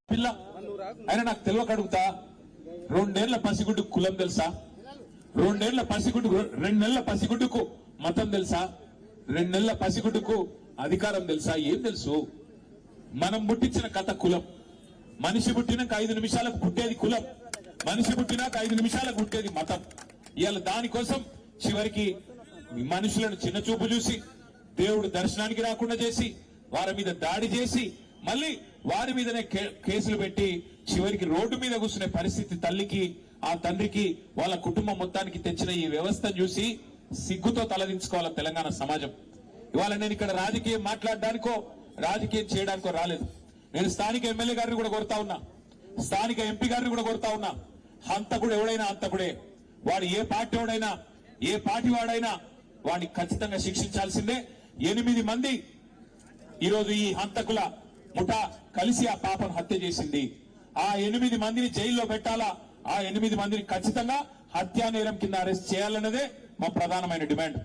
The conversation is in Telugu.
పిల్ల ఆయన నాకు తెలియక అడుగుతా, 2 ఏళ్ల పసిగుడ్డు కులం తెలుసా? 2 ఏళ్ల పసిగుడ్డు 2 నెలల పసిగుడ్డుకు మతం తెలుసా? 2 నెలల పసిగుడ్డుకు అధికారం తెలుసా? ఏం తెలుసు? మనం పుట్టించిన కథ కులం. మనిషి పుట్టినాక 5 నిమిషాలకు పుట్టేది కులం, మనిషి పుట్టినాక 5 నిమిషాలకు పుట్టేది మతం. ఇవాళ దానికోసం చివరికి మనుషులను చిన్న చూపు చూసి, దేవుడు దర్శనానికి రాకుండా చేసి, వారి మీద దాడి చేసి, మళ్ళీ వారి మీదనే కేసులు పెట్టి చివరికి రోడ్డు మీద కూర్చునే పరిస్థితి తల్లికి, ఆ తండ్రికి, వాళ్ళ కుటుంబం మొత్తానికి తెచ్చిన ఈ వ్యవస్థను చూసి సిగ్గుతో తలదించుకోవాలి తెలంగాణ సమాజం. ఇవాళ నేను ఇక్కడ రాజకీయం మాట్లాడడానికో రాజకీయం చేయడానికో రాలేదు. నేను స్థానిక ఎమ్మెల్యే గారిని కూడా కోరుతా ఉన్నా, స్థానిక ఎంపీ గారిని కూడా కోరుతా ఉన్నా. హంతకుడు ఎవడైనా హంతకుడే. వాడు ఏ పార్టీ వాడైనా, ఏ పార్టీ వాడైనా వాడిని ఖచ్చితంగా శిక్షించాల్సిందే. 8 మంది ఈరోజు ఈ హంతకుల ముఠా కలిసి ఆ పాపను హత్య చేసింది. ఆ 8 మందిని జైల్లో పెట్టాలా, ఆ 8 మందిని ఖచ్చితంగా హత్యా నేరం కింద అరెస్ట్ చేయాలన్నదే మా ప్రధానమైన డిమాండ్.